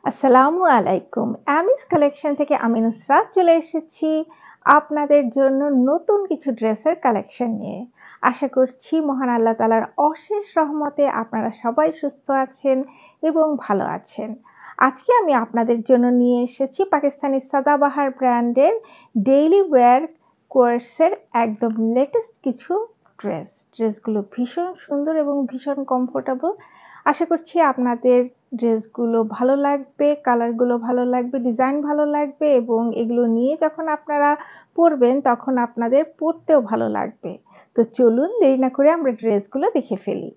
আসসালামু আলাইকুম। Amiss collection থেকে আমি নুসরাত চলে এসেছি আপনাদের জন্য নতুন কিছু ড্রেসের কালেকশন নিয়ে। আশা করছি মহান আল্লাহ তাআলার অশেষ রহমতে আপনারা সবাই সুস্থ আছেন এবং ভালো আছেন। আজকে আমি আপনাদের জন্য নিয়ে এসেছি পাকিস্তানি সাদাবাহার ব্র্যান্ডের ডেইলি ওয়্যার কোর্সের একদম লেটেস্ট কিছু ড্রেসগুলো ভীষণ সুন্দর এবং ভীষণ কমফোর্টেবল। আশা করছি আপনাদের ড্রেসগুলো ভালো লাগবে, কালারগুলো ভালো লাগবে, ডিজাইন ভালো লাগবে এবং এগুলো নিয়ে যখন আপনারা পরবেন তখন আপনাদের পরতেও ভালো লাগবে। তো চলুন দেরি না করে আমরা ড্রেসগুলো দেখে ফেলি।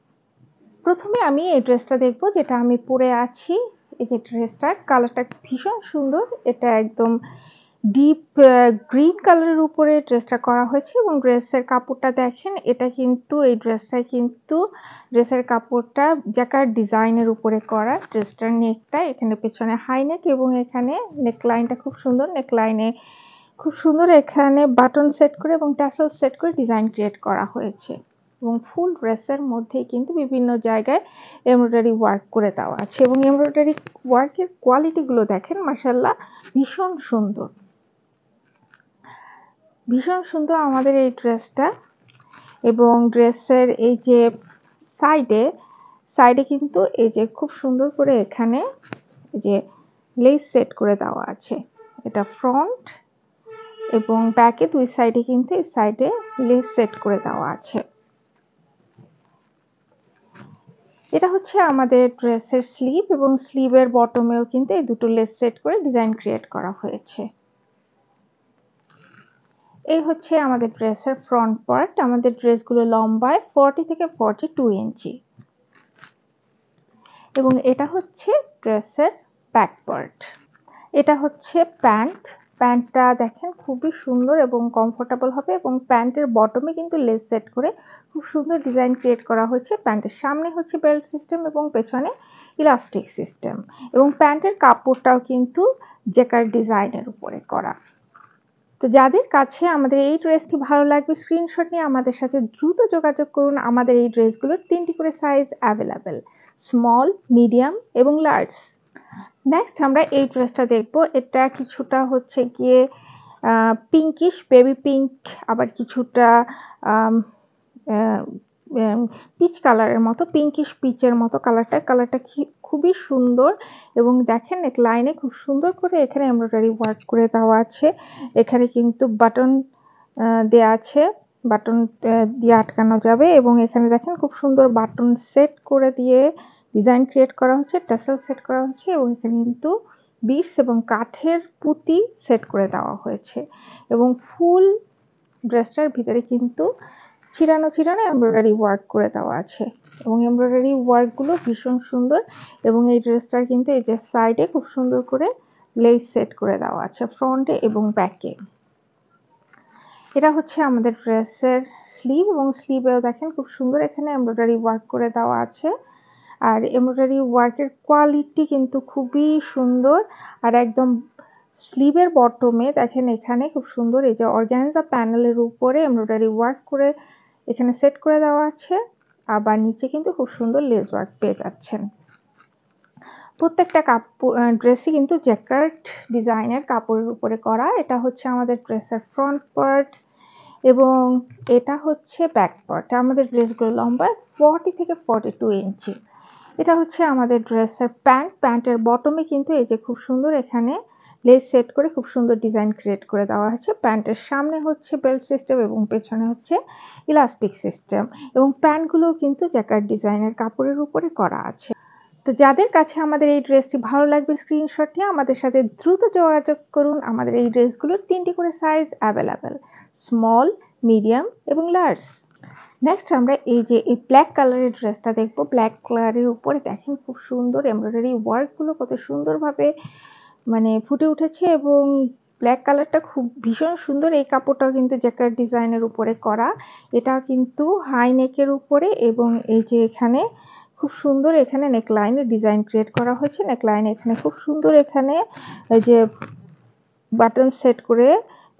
প্রথমে আমি এই ড্রেসটা দেখব যেটা আমি পরে আছি। এই যে ড্রেসটার কালারটা ভীষণ সুন্দর। এটা একদম ডিপ গ্রিন কালারের উপরে ড্রেসটা করা হয়েছে এবং ড্রেসের কাপড়টা দেখেন, এটা কিন্তু এই ড্রেসটায় কিন্তু ড্রেসের কাপড়টা জ্যাকার্ড ডিজাইনের উপরে করা। ড্রেসটার নেকটা এখানে পেছনে হাই নেক এবং এখানে নেকলাইনটা খুব সুন্দর। নেকলাইনে খুব সুন্দর এখানে বাটন সেট করে এবং ট্যাসেল সেট করে ডিজাইন ক্রিয়েট করা হয়েছে এবং ফুল ড্রেসের মধ্যেই কিন্তু বিভিন্ন জায়গায় এমব্রয়ডারি ওয়ার্ক করে দেওয়া আছে এবং এমব্রয়ডারি ওয়ার্কের কোয়ালিটিগুলো দেখেন, মাশাআল্লাহ ভীষণ সুন্দর। ভীষণ সুন্দর আমাদের এই ড্রেসটা এবং ড্রেসের এই যে সাইডে কিন্তু এই যে খুব সুন্দর করে এখানে এই যে লেস সেট করে দেওয়া আছে। এটা ফ্রন্ট এবং ব্যাকে দুই সাইডে কিন্তু এই সাইডে লেস সেট করে দেওয়া আছে। এটা হচ্ছে আমাদের ড্রেসের স্লিভ এবং স্লিভের বটমেও কিন্তু এই দুটো লেস সেট করে ডিজাইন ক্রিয়েট করা হয়েছে। এই হচ্ছে আমাদের ড্রেসের ফ্রন্ট পার্ট। আমাদের ড্রেসগুলো লম্বায় 40 থেকে 42 ইঞ্চি এবং এটা হচ্ছে ড্রেসের ব্যাক পার্ট। এটা হচ্ছে প্যান্টটা দেখেন খুবই সুন্দর এবং কমফোর্টেবল হবে এবং প্যান্টের বটমে কিন্তু লেস সেট করে খুব সুন্দর ডিজাইন ক্রিয়েট করা হয়েছে। প্যান্টের সামনে হচ্ছে বেল্ট সিস্টেম এবং পেছনে ইলাস্টিক সিস্টেম এবং প্যান্টের কাপড়টাও কিন্তু জ্যাকার্ড ডিজাইনের উপরে করা। তো যাদের কাছে আমাদের এই ড্রেসটি ভালো লাগবে স্ক্রিনশট নিয়ে আমাদের সাথে দ্রুত যোগাযোগ করুন। আমাদের এই ড্রেসগুলোর 3টি করে সাইজ অ্যাভেলেবেল, স্মল, মিডিয়াম এবং লার্জ। নেক্সট আমরা এই ড্রেসটা দেখব। এটা কিছুটা হচ্ছে গিয়ে পিঙ্কিশ বেবি পিঙ্ক, আবার কিছুটা পিচ কালারের মতো, পিঙ্কিশ পিচের মতো কালারটা খুবই সুন্দর এবং দেখেন নেকলাইনে খুব সুন্দর করে এখানে এমব্রয়ডারি ওয়ার্ক করে দেওয়া আছে। এখানে কিন্তু বাটন দেয়া আছে, বাটন দিয়ে আটকানো যাবে এবং এখানে দেখেন খুব সুন্দর বাটন সেট করে দিয়ে ডিজাইন ক্রিয়েট করা হচ্ছে, টাসেল সেট করা হচ্ছে এবং এখানে কিন্তু বিটস এবং কাঠের পুঁতি সেট করে দেওয়া হয়েছে এবং ফুল ড্রেসটার ভিতরে কিন্তু চিরানো এমব্রয়ডারি ওয়ার্ক করে দেওয়া আছে এবং এমব্রয়ডারি ওয়ার্কগুলো ভীষণ সুন্দর এবং এই ড্রেসটার কিন্তু এই যে সাইডে খুব সুন্দর করে লেস সেট করে দেওয়া আছে ফ্রন্টে এবং ব্যাকে। এটা হচ্ছে আমাদের ড্রেসের স্লিভ এবং স্লিভেও দেখেন খুব সুন্দর এখানে এমব্রয়ডারি ওয়ার্ক করে দেওয়া আছে আর এমব্রয়ডারি ওয়ার্কের কোয়ালিটি কিন্তু খুবই সুন্দর। আর একদম স্লিভের বটমে দেখেন এখানে খুব সুন্দর এই যে অর্গানজা প্যানেলের উপরে এমব্রয়ডারি ওয়ার্ক করে এখানে সেট করে দেওয়া আছে, আবার নিচে কিন্তু খুব সুন্দর লেস ওয়ার্ক পেয়ে যাচ্ছেন। প্রত্যেকটা কাপড় ড্রেসই কিন্তু জ্যাকার্ড ডিজাইনের কাপড়ের উপরে করা। এটা হচ্ছে আমাদের ড্রেসের ফ্রন্ট পার্ট এবং এটা হচ্ছে ব্যাক পার্ট। আমাদের ড্রেসগুলো লম্বা 40 থেকে 42 ইঞ্চি। এটা হচ্ছে আমাদের ড্রেসের প্যান্টের বটমে কিন্তু এই যে খুব সুন্দর এখানে লেস সেট করে খুব সুন্দর ডিজাইন ক্রিয়েট করে দেওয়া হয়েছে। প্যান্টের সামনে হচ্ছে বেল্ট সিস্টেম এবং পেছনে হচ্ছে ইলাস্টিক সিস্টেম এবং প্যান্টগুলোও কিন্তু জ্যাকার্ড ডিজাইনের কাপড়ের উপরে করা আছে। তো যাদের কাছে আমাদের এই ড্রেসটি ভালো লাগবে স্ক্রিনশট নিয়ে আমাদের সাথে দ্রুত যোগাযোগ করুন। আমাদের এই ড্রেসগুলোর 3টি করে সাইজ অ্যাভেলেবেল, স্মল, মিডিয়াম এবং লার্জ। নেক্সট আমরা এই যে এই ব্ল্যাক কালারের ড্রেসটা দেখবো। ব্ল্যাক কালারের উপরে দেখেন খুব সুন্দর এমব্রয়ডারি ওয়ার্কগুলো কত সুন্দরভাবে মানে ফুটে উঠেছে এবং ব্ল্যাক কালারটা খুব ভীষণ সুন্দর। এই কাপড়টাও কিন্তু জ্যাকার্ড ডিজাইনের উপরে করা। এটা কিন্তু হাই নেকের উপরে এবং এই যে এখানে খুব সুন্দর এখানে নেকলাইনের ডিজাইন ক্রিয়েট করা হয়েছে। নেকলাইনে এখানে খুব সুন্দর এখানে এই যে বাটন সেট করে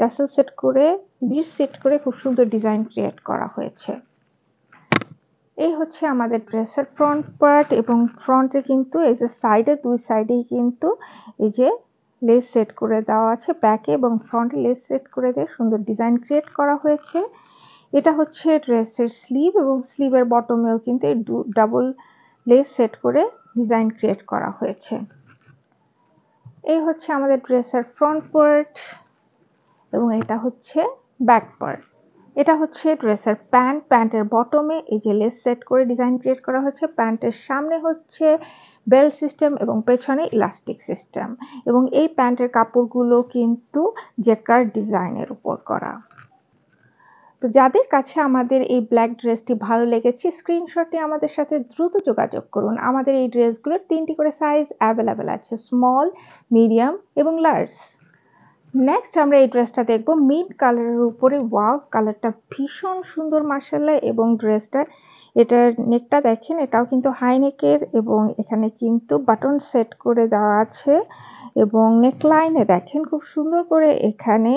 টাসেল সেট করে বিট সেট করে খুব সুন্দর ডিজাইন ক্রিয়েট করা হয়েছে। এই হচ্ছে আমাদের ড্রেসের ফ্রন্ট পার্ট, এবং ফ্রন্টে কিন্তু এই যে সাইডে দুই সাইডেই কিন্তু এই যে লেস সেট করে দেওয়া আছে, ব্যাকে এবং ফ্রন্টে লেস সেট করে দিয়ে সুন্দর ডিজাইন ক্রিয়েট করা হয়েছে। এটা হচ্ছে ড্রেসের স্লিভ, এবং স্লিভের বটমেও কিন্তু ডাবল লেস সেট করে ডিজাইন ক্রিয়েট করা হয়েছে। এই হচ্ছে আমাদের ড্রেসের ফ্রন্ট পার্ট, এবং এটা হচ্ছে ব্যাক পার্ট। এটা হচ্ছে ড্রেসের প্যান্ট, প্যান্টের বটমে এই যে লেস সেট করে ডিজাইন ক্রিয়েট করা হয়েছে, প্যান্টের সামনে হচ্ছে বেল্ট সিস্টেম এবং পেছনে ইলাস্টিক সিস্টেম, এবং এই প্যান্টের কাপড়গুলো কিন্তু জেকার ডিজাইনের উপর করা। তো যাদের কাছে আমাদের এই ব্ল্যাক ড্রেসটি ভালো লেগেছে, স্ক্রিনশটে আমাদের সাথে দ্রুত যোগাযোগ করুন। আমাদের এই ড্রেসগুলোর 3টি করে সাইজ অ্যাভেলেবেল আছে, স্মল, মিডিয়াম এবং লার্জ। নেক্সট আমরা এই ড্রেসটা দেখব মিন্ট কালারের উপরে। ওয়াও, কালারটা ভীষণ সুন্দর মাশাআল্লাহ, এবং ড্রেসটা এটার নেকটা দেখেন, এটাও কিন্তু হাই নেকের, এবং এখানে কিন্তু বাটন সেট করে দেওয়া আছে, এবং নেকলাইনে দেখেন খুব সুন্দর করে এখানে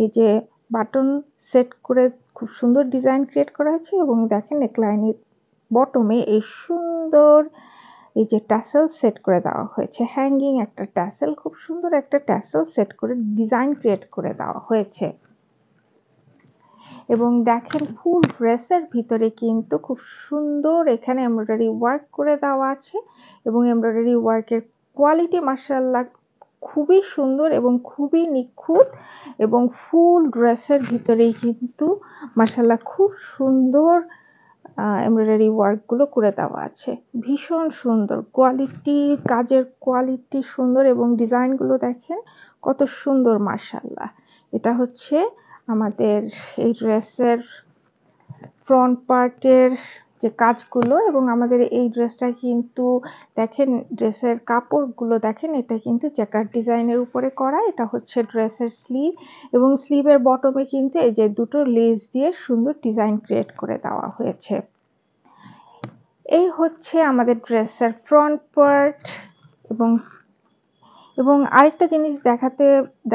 এই যে বাটন সেট করে খুব সুন্দর ডিজাইন ক্রিয়েট করা হয়েছে, এবং দেখেন নেকলাইনের বটমে এই সুন্দর এই যে ট্যাসেল সেট করে দেওয়া হয়েছে, হ্যাঙ্গিং একটা ট্যাসেল, খুব সুন্দর একটা ট্যাসেল সেট করে ডিজাইন ক্রিয়েট করে দেওয়া হয়েছে। এবং দেখেন ফুল ড্রেসের ভিতরে কিন্তু খুব সুন্দর এখানে এমব্রয়ডারি ওয়ার্ক করে দেওয়া আছে, এবং এমব্রয়ডারি ওয়ার্কের কোয়ালিটি মাশাআল্লাহ খুবই সুন্দর এবং খুবই নিখুঁত, এবং ফুল ড্রেসের ভিতরেই কিন্তু মাশাআল্লাহ খুব সুন্দর এমব্রয়ডারি ওয়ার্কগুলো করে দেওয়া আছে। ভীষণ সুন্দর কোয়ালিটি, কাজের কোয়ালিটি সুন্দর, এবং ডিজাইনগুলো দেখেন কত সুন্দর মাশাআল্লাহ। এটা হচ্ছে আমাদের এই ড্রেসের ফ্রন্ট পার্টের যে কাজগুলো, এবং আমাদের এই ড্রেসটা কিন্তু দেখেন ড্রেসের কাপড়গুলো দেখেন, এটা কিন্তু জ্যাকার্ড ডিজাইনের উপরে করা। এটা হচ্ছে ড্রেসের স্লিভ, এবং স্লিভের বটমে কিন্তু এই যে দুটো লেস দিয়ে সুন্দর ডিজাইন ক্রিয়েট করে দেওয়া হয়েছে। এই হচ্ছে আমাদের ড্রেসের ফ্রন্ট পার্ট, এবং আরেকটা জিনিস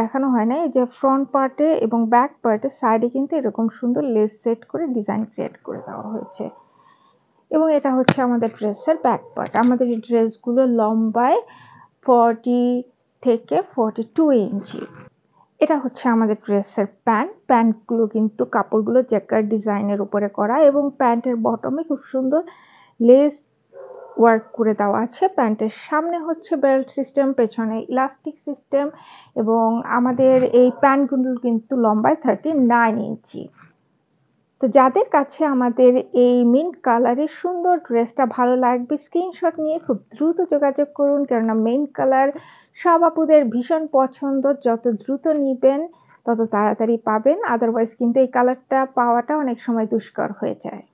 দেখানো হয় না, এই যে ফ্রন্ট পার্টে এবং ব্যাক পার্টে সাইডে কিন্তু এরকম সুন্দর লেস সেট করে ডিজাইন ক্রিয়েট করে দেওয়া হয়েছে। এবং এটা হচ্ছে আমাদের ড্রেসের ব্যাক পার্ট। আমাদের এই ড্রেসগুলো লম্বায় 40 থেকে 42 ইঞ্চি। এটা হচ্ছে আমাদের ড্রেসের প্যান্ট। প্যান্টগুলো কিন্তু কাপড়গুলো জ্যাকার্ড ডিজাইনের উপরে করা, এবং প্যান্টের বটমে খুব সুন্দর লেস ওয়ার্ক করে দেওয়া আছে। প্যান্টের সামনে হচ্ছে বেল্ট সিস্টেম, পেছনে ইলাস্টিক সিস্টেম, এবং আমাদের এই প্যান্টগুলো কিন্তু লম্বায় 39 ইঞ্চি। তো যাদের কাছে আমাদের এই মিন্ট কালারের সুন্দর ড্রেসটা ভালো লাগবে, স্ক্রিনশট নিয়ে খুব দ্রুত যোগাযোগ করুন, কেননা মিন্ট কালার সব আপুদের ভীষণ পছন্দ। যত দ্রুত নিবেন তত তাড়াতাড়ি পাবেন, আদারওয়াইজ কিন্তু এই কালারটা পাওয়াটা অনেক সময় দুষ্কর হয়ে যায়।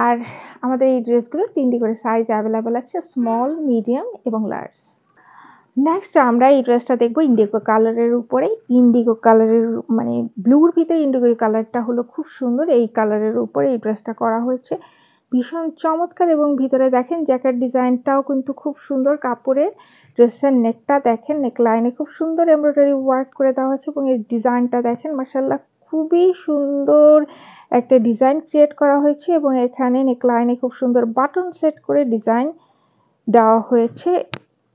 আর আমাদের এই ড্রেসগুলোর 3টি করে সাইজ অ্যাভেলেবেল আছে, স্মল, মিডিয়াম এবং লার্জ। নেক্সট আমরা এই ড্রেসটা দেখবো ইন্ডিগো কালারের উপরে। ইন্ডিগো কালারের মানে ব্লুর ভিতরে ইন্ডিগো কালারটা হলো খুব সুন্দর, এই কালারের উপরে এই ড্রেসটা করা হয়েছে, ভীষণ চমৎকার। এবং ভিতরে দেখেন জ্যাকেট ডিজাইনটাও কিন্তু খুব সুন্দর কাপড়ের। ড্রেসের নেকটা দেখেন, নেক লাইনে খুব সুন্দর এমব্রয়ডারি ওয়ার্ক করে দেওয়া হয়েছে, এবং এই ডিজাইনটা দেখেন মাশাআল্লাহ খুবই সুন্দর একটা ডিজাইন ক্রিয়েট করা হয়েছে, এবং এখানে নেক লাইনে খুব সুন্দর বাটন সেট করে ডিজাইন দেওয়া হয়েছে।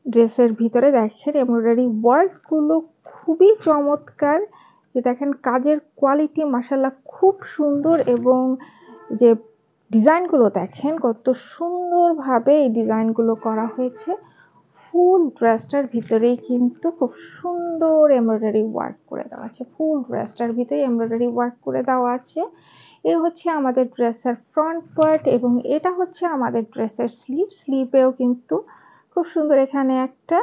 ড্রেসের ভিতরে দেখেন এমব্রয়ডারি ওয়ার্কগুলো খুবই চমৎকার, যে দেখেন কাজের কোয়ালিটি মাশাআল্লাহ খুব সুন্দর, এবং যে ডিজাইনগুলো দেখেন কত সুন্দরভাবে এই ডিজাইনগুলো করা হয়েছে। ফুল ড্রেসটার ভিতরেই কিন্তু খুব সুন্দর এমব্রয়ডারি ওয়ার্ক করে দেওয়া আছে, ফুল ড্রেসটার ভিতরে এমব্রয়ডারি ওয়ার্ক করে দেওয়া আছে। এই হচ্ছে আমাদের ড্রেসের ফ্রন্ট পার্ট, এবং এটা হচ্ছে আমাদের ড্রেসের স্লিভ। স্লিভেও কিন্তু খুব সুন্দর এখানে একটা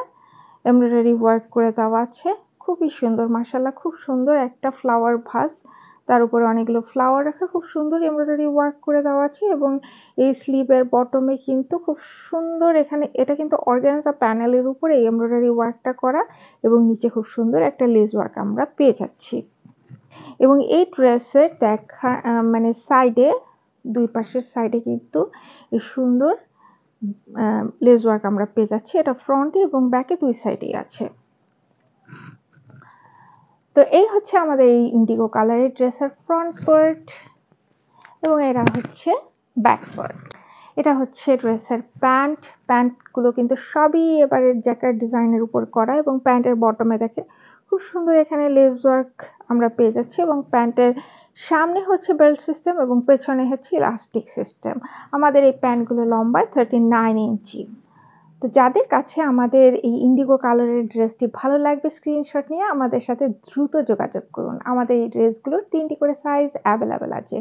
এমব্রয়ডারি ওয়ার্ক করে দেওয়া আছে, খুবই সুন্দর মাশাআল্লাহ, খুব সুন্দর একটা ফ্লাওয়ার ভাস, তার উপরে অনেকগুলো ফ্লাওয়ার রাখা, খুব সুন্দর এমব্রয়ডারি ওয়ার্ক করে দেওয়া আছে। এবং এই স্লিভের বটমে কিন্তু খুব সুন্দর এখানে, এটা কিন্তু অর্গানজা প্যানেলের উপরে এই এমব্রয়ডারি ওয়ার্কটা করা, এবং নিচে খুব সুন্দর একটা লেস ওয়ার্ক আমরা পেয়ে যাচ্ছি। এবং এই ড্রেসের দেখা মানে সাইডে, দুই পাশের সাইডে কিন্তু এই সুন্দর লেস ওয়ার্ক আমরা পেয়ে যাচ্ছি। এটা ফ্রন্টে এবং ব্যাকে দুই সাইডেই আছে। তো এই হচ্ছে আমাদের এই ইন্ডিগো কালারের ড্রেসের ফ্রন্ট পার্ট। এবং এরা হচ্ছে ব্যাক পার্ট। এটা হচ্ছে ড্রেসের প্যান্টগুলো কিন্তু সবই এবারে জ্যাকেট ডিজাইনের উপর করা এবং প্যান্টের বটমে দেখে খুব সুন্দর এখানে লেস ওয়ার্ক আমরা পেয়ে যাচ্ছি এবং প্যান্টের সামনে হচ্ছে বেল্ট সিস্টেম এবং পেছনে হচ্ছে ইলাস্টিক সিস্টেম। আমাদের এই প্যান্টগুলো লম্বায় 39 ইঞ্চি। তো যাদের কাছে আমাদের এই ইন্ডিগো কালারের ড্রেসটি ভালো লাগবে স্ক্রিনশট নিয়ে আমাদের সাথে দ্রুত যোগাযোগ করুন। আমাদের এই ড্রেসগুলোর 3টি করে সাইজ অ্যাভেলেবেল আছে,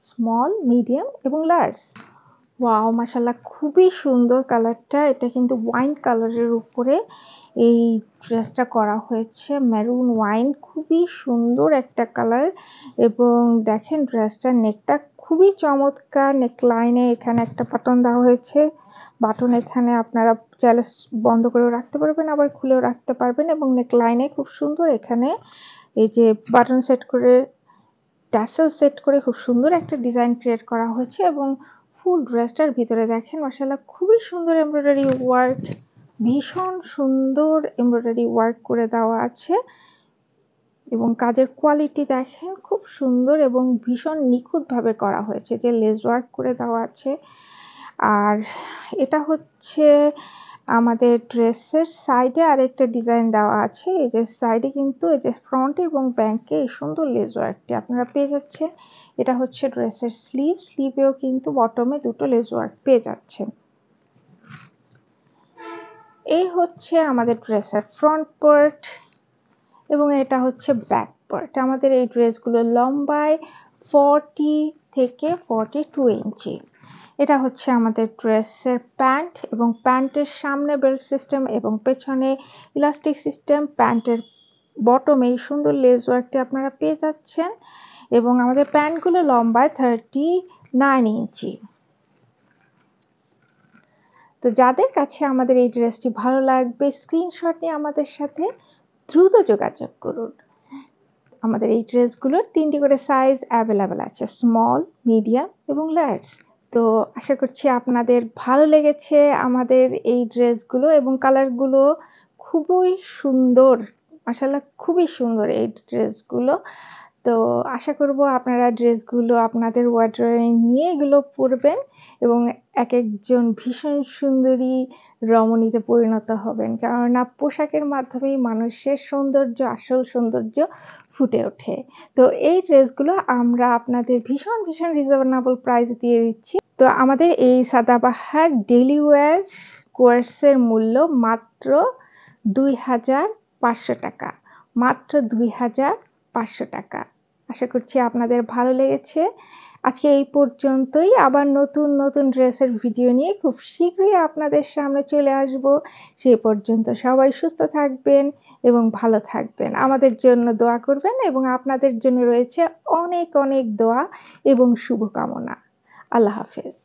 স্মল, মিডিয়াম এবং লার্জ। ওয়াও, মাশাআল্লাহ, খুবই সুন্দর কালারটা। এটা কিন্তু ওয়াইন কালারের উপরে এই ড্রেসটা করা হয়েছে, মেরুন ওয়াইন, খুবই সুন্দর একটা কালার। এবং দেখেন ড্রেসটার নেকটা খুবই চমৎকার। নেকলাইনে এখানে একটা বাটন দেওয়া হয়েছে। বাটন এখানে আপনারা চাইলে বন্ধ করেও রাখতে পারবেন, আবার খুলেও রাখতে পারবেন। এবং নেকলাইনে খুব সুন্দর এখানে এই যে বাটন সেট করে, ট্যাসেল সেট করে খুব সুন্দর একটা ডিজাইন ক্রিয়েট করা হয়েছে। এবং ফুল ড্রেসটার ভিতরে দেখেন মাশাআল্লাহ খুবই সুন্দর এমব্রয়ডারি ওয়ার্ক, ভীষণ সুন্দর এমব্রয়ডারি ওয়ার্ক করে দেওয়া আছে। এবং কাজের কোয়ালিটি দেখেন খুব সুন্দর এবং ভীষণ নিখুঁতভাবে করা হয়েছে, যে লেস ওয়ার্ক করে দেওয়া আছে। আর এটা হচ্ছে আমাদের ড্রেসের সাইডে আরেকটা ডিজাইন দেওয়া আছে। এই যে সাইডে কিন্তু এই যে ফ্রন্ট এবং ব্যাকে এই সুন্দর লেস ওয়ার্কটি আপনারা পেয়ে যাচ্ছেন। এটা হচ্ছে ড্রেসের স্লিভেও কিন্তু বটমে দুটো লেস ওয়ার্ক পেয়ে যাচ্ছেন। এই হচ্ছে আমাদের ড্রেসের ফ্রন্ট পার্ট এবং এটা হচ্ছে ব্যাক পার্ট। আমাদের এই ড্রেসগুলো লম্বায় 40 থেকে 42 ইঞ্চি। এটা হচ্ছে আমাদের ড্রেসের প্যান্ট এবং প্যান্টের সামনে বেল্ট সিস্টেম এবং পেছনে ইলাস্টিক সিস্টেম। প্যান্টের বটমে এই সুন্দর লেস ওয়ার্কটি আপনারা পেয়ে যাচ্ছেন এবং আমাদের প্যান্টগুলো লম্বায় 39 ইঞ্চি। তো যাদের কাছে আমাদের এই ড্রেসটি ভালো লাগবে স্ক্রিনশট নিয়ে আমাদের সাথে দ্রুত যোগাযোগ করুন। আমাদের এই ড্রেসগুলোর 3টি করে সাইজ অ্যাভেলেবেল আছে, স্মল, মিডিয়াম এবং লার্জ। তো আশা করছি আপনাদের ভালো লেগেছে আমাদের এই ড্রেসগুলো এবং কালারগুলো খুবই সুন্দর, মাশাআল্লাহ খুবই সুন্দর এই ড্রেসগুলো। তো আশা করব আপনারা ড্রেসগুলো আপনাদের ওয়ার্ড্রবে নিয়ে এগুলো পরবেন এবং এক একজন ভীষণ সুন্দরী রমণীতে পরিণত হবেন, কেননা পোশাকের মাধ্যমেই মানুষের সৌন্দর্য, আসল সৌন্দর্য ফুটে ওঠে। তো এই ড্রেসগুলো আমরা আপনাদের ভীষণ ভীষণ রিজনেবল প্রাইসে দিয়ে দিচ্ছি। তো আমাদের এই সাদাবাহার ডেইলি ওয়্যার কোর্সের মূল্য মাত্র 2500 টাকা, মাত্র 2500 টাকা। আশা করছি আপনাদের ভালো লেগেছে। আজকে এই পর্যন্তই। আবার নতুন নতুন ড্রেসের ভিডিও নিয়ে খুব শীঘ্রই আপনাদের সামনে চলে আসব। সেই পর্যন্ত সবাই সুস্থ থাকবেন এবং ভালো থাকবেন, আমাদের জন্য দোয়া করবেন এবং আপনাদের জন্য রয়েছে অনেক অনেক দোয়া এবং শুভকামনা। আল্লাহ হাফেজ।